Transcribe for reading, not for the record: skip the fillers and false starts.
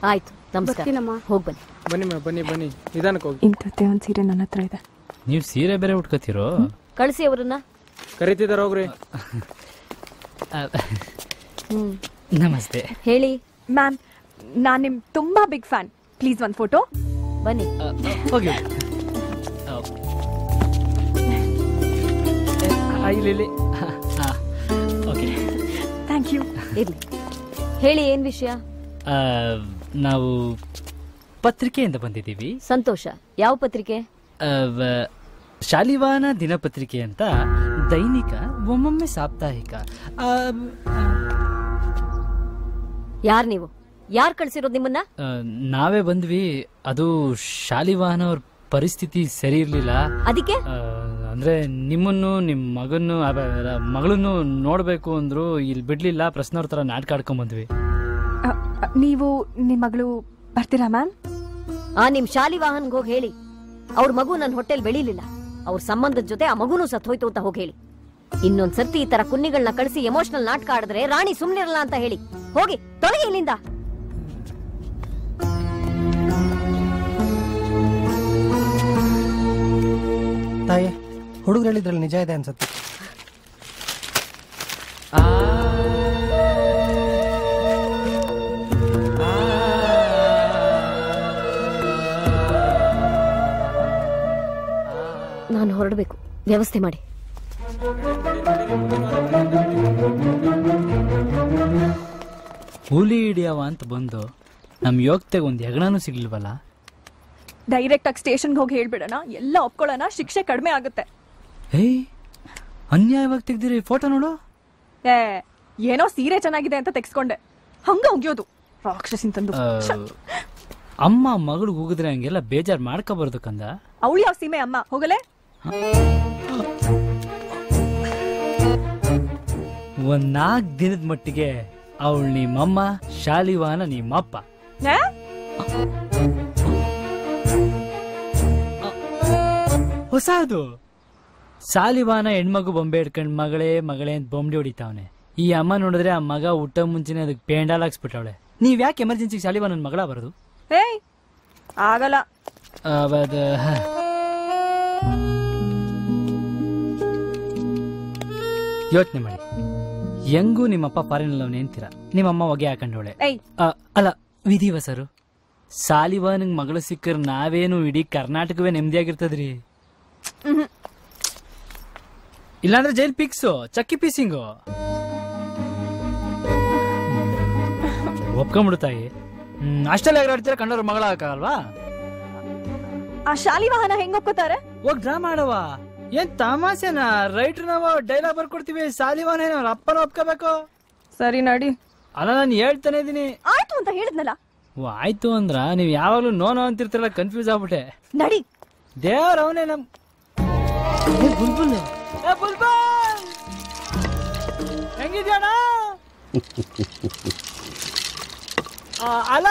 ಆಯ್ತು, ನಮಸ್ಕಾರ. ಹೋಗಿ ಬನ್ನಿ. ಬನ್ನಿ ಬನ್ನಿ ಬನ್ನಿ, ನಿಧಾನಕ್ಕೆ ಹೋಗಿ. ಇಂಥದ್ದೇ ಒಂದು ಸೀರೆ ನನ್ನ ಹತ್ರ ಇದೆ. ನೀವು ಸೀರೆ ಬೇರೆ ಉಟ್ಕೋತಿರೋ? ಕಳಿಸಿ ಅವ್ರನ್ನ. ಕರೀತಿದಾರ ಹೋಗ್ರಿ. ನಮಸ್ತೆ. ಹೇಳಿ. ಮ್ಯಾಮ್, ನಾನು ನಿಮ್ ತುಂಬಾ ಬಿಗ್ ಫ್ಯಾನ್. ಪ್ಲೀಸ್ ಒಂದು ಫೋಟೋ. ಬನ್ನಿ. ಹೋಗಿ. ಇಲ್ಲಿ. Okay, thank you. ಇರ್ಲಿ, ಹೇಳಿ, ಏನ್ ವಿಷಯ? ನಾವು ಪತ್ರಿಕೆಯಿಂದ ಬಂದಿದ್ದೀವಿ. ಸಂತೋಷ. ಯಾವ ಪತ್ರಿಕೆ? ಶಾಲಿವಾನ ದಿನಪತ್ರಿಕೆ ಅಂತ, ದೈನಿಕ, ಒಮ್ಮೊಮ್ಮೆ ಸಾಪ್ತಾಹಿಕ. ಯಾರ್ ನೀವು? ಯಾರ್ ಕಳ್ಸಿರೋದು ನಿಮ್ಮನ್ನ? ನಾವೇ ಬಂದ್ವಿ. ಅದು ಶಾಲಿವಾಹನ ಅವ್ರ ಪರಿಸ್ಥಿತಿ ಸರಿ ಇರ್ಲಿಲ್ಲ. ಅದಕ್ಕೆ ಅಂದ್ರೆ ನಿಮ್ಮನ್ನು ನಿಮ್ ಮಗಳನ್ನು ನೋಡ್ಬೇಕು ಅಂದ್ರು, ಇಲ್ಲಿ ಬಿಡ್ಲಿಲ್ಲ. ಪ್ರಶ್ನವ್ರ ತರ ನಾಟಕ ಆಡ್ಕೊಂಡ್ ಬಂದ್ವಿ. ನೀವು ನಿಮ್ ಮಗಳು ಬರ್ತೀರಾ ಮ್ಯಾಮ್? ನಿಮ್ ಶಾಲಿವಾಹನ್ಗೆ ಹೋಗಿ ಹೇಳಿ, ಅವ್ರ ಮಗು ನನ್ನ ಹೊಟ್ಟೆಲ್ ಬೆಳಿಲಿಲ್ಲ, ಅವ್ರ ಸಂಬಂಧದ ಜೊತೆ ಆ ಮಗುನೂ ಸತ್ ಹೋಯ್ತು ಅಂತ ಹೋಗಿ ಹೇಳಿ. ಇನ್ನೊಂದ್ ಸರ್ತಿ ಈ ತರ ಕುನ್ನಿಗಳನ್ನ ಕಳಿಸಿ ಎಮೋಷನಲ್ ನಾಟಕ ಆಡಿದ್ರೆ ರಾಣಿ ಸುಮ್ನಿರಲ್ಲ ಅಂತ ಹೇಳಿ. ಹೋಗಿ ತೊಲಗಿ ಇಲ್ಲಿಂದ. ತಾಯಿ, ಹುಡುಗರು ಹೇಳಿದ್ರಲ್ಲಿ ನಿಜ ಇದೆ ಅನ್ಸುತ್ತೆ. ನಾನು ಹೊರಡಬೇಕು, ವ್ಯವಸ್ಥೆ ಮಾಡಿ. ಹುಲಿ ಹಿಡಿಯವ ಅಂತ ಬಂದು ನಮ್ ಯೋಗ್ತೆಗೆ ಒಂದ್ ಹೆಗಣನೂ ಸಿಗ್ಲಿಲ್ವಲ್ಲ. ಡೈರೆಕ್ಟ್ ಆಗಿ ಸ್ಟೇಷನ್ಗೆ ಹೋಗಿ ಹೇಳ್ಬಿಡೋಣ, ಎಲ್ಲ ಒಪ್ಕೊಳ್ಳೋಣ, ಶಿಕ್ಷೆ ಕಡಿಮೆ ಆಗುತ್ತೆ. ಅನ್ಯಾಯವಾಗಿ ತೆಗ್ದಿರಿ ಫೋಟೋ ನೋಡು. ಏನೋ ಸೀರೆ ಚೆನ್ನಾಗಿದೆ ಅಂತ ತೆಗ್ಸ್ಕೊಂಡೆ, ಹಂಗ ಹೋಗ್ಯೋದು ರಾಕ್ಷಸಿನ್ ತಂದು. ಅಮ್ಮ ಮಗಳಿಗೆ ಹೋಗಿದ್ರೆ ಹಂಗೆಲ್ಲ ಬೇಜಾರ್ ಮಾಡ್ಕೋಬಾರ್ದು ಕಂದ. ಅವಳು ಯಾವ ಸೀಮೆ ಅಮ್ಮ? ಹೋಗಲೇ. ಒಂದ್ 4 ದಿನದ ಮಟ್ಟಿಗೆ ಅವಳು ನಿಮ್ಮಮ್ಮ, ಶಾಲಿವಾನ ನಿಮ್ಮಪ್ಪ. ಹೊಸದು. ಶಾಲಿವಾನ ಹೆಣ್ಮಗು ಬೊಂಬೆ ಹಿಡ್ಕೊಂಡ್ ಮಗಳೇ ಮಗಳೇ ಅಂತ ಬೊಂಬೆ ಹೊಡಿತಾವನೆ. ಈ ಅಮ್ಮ ನೋಡಿದ್ರೆ ಆ ಮಗ ಊಟ ಮುಂಚೆನೆ ಅದಕ್ಕೆ ಪೇಂಡಾಲ್ ಹಾಕ್ಸ್ಬಿಟ್ಟವಳೆ. ನೀವ್ ಯಾಕೆ ಎಮರ್ಜೆನ್ಸಿ ಶಾಲಿವಾನ ಮಗಳ ಬರೋದು? ಆಗಲ್ಲ. ಯೋಚನೆ ಮಾಡಿ, ಹೆಂಗೂ ನಿಮ್ಮಪ್ಪ ಫಾರಿನ್ ಅವನೇ ಅಂತೀರ, ನಿಮ್ಮಮ್ಮ ಹೊಗೆ ಹಾಕೊಂಡವಳೆ. ಅಲ್ಲ, ವಿಧಿವಸರು ಶಾಲಿವಾನಿಗೆ ಮಗಳು ಸಿಕ್ಕರ್ ನಾವೇನು ಇಡೀ ಕರ್ನಾಟಕವೇ ನೆಮ್ಮದಿಯಾಗಿರ್ತದ್ರಿ. ಇಲ್ಲಾಂದ್ರೆ ಜೈಲ್ ಪಿಕ್ಸು, ಚಕ್ಕಿ ಪೀಸಿಂಗು. ಒಪ್ಕೊಂಡ್ಬಿಡುತ್ತಾಯಿ. ಅಷ್ಟೆಲ್ಲ ಎಗರಾಡ್ತೀರ, ಕಂಡವ್ರ ಮಗಳ ಹಾಕಲ್ವಾ? ಆ ಶಾಲಿವಾಹನ ಹೆಂಗ್ ಒಪ್ಕೋತಾರೆ? ಹೋಗ್ ಡ್ರಾ ಮಾಡವ. ಏನ್ ತಮಾಷೆನಾ? ರೈಟರ್ ನಾವು ಡೈಲಾಗ್ ಬರ್ಕೊಡ್ತೀವಿ, ಶಾಲಿವಾನ ಅವ್ರ ಅಪ್ಪನ ಒಪ್ಕೋಬೇಕು. ಸರಿ ನಡಿ. ಅಲ್ಲ, ನಾನು ಹೇಳ್ತಾನೆ ಇದೀನಿ. ಆಯ್ತು ಅಂತ ಹೇಳಿದ್ನಲ್ಲ. ಆಯ್ತು ಅಂದ್ರ ನೀವ್ ಯಾವಾಗ್ಲೂ ನೋನೋ ಅಂತಿರ್ತಿರಲ್ಲ, ಕನ್ಫ್ಯೂಸ್ ಆಗ್ಬಿಟ್ಟೆ. ನಡಿ. ದೇವ್ರ ಅವನೇ ನಮ್ ಬುಲ್ಬುಲ್. ಬುಲ್ಬುಲ್ ಹೆಂಗಿದ್ಯಾಣ? ಅಲ್ಲ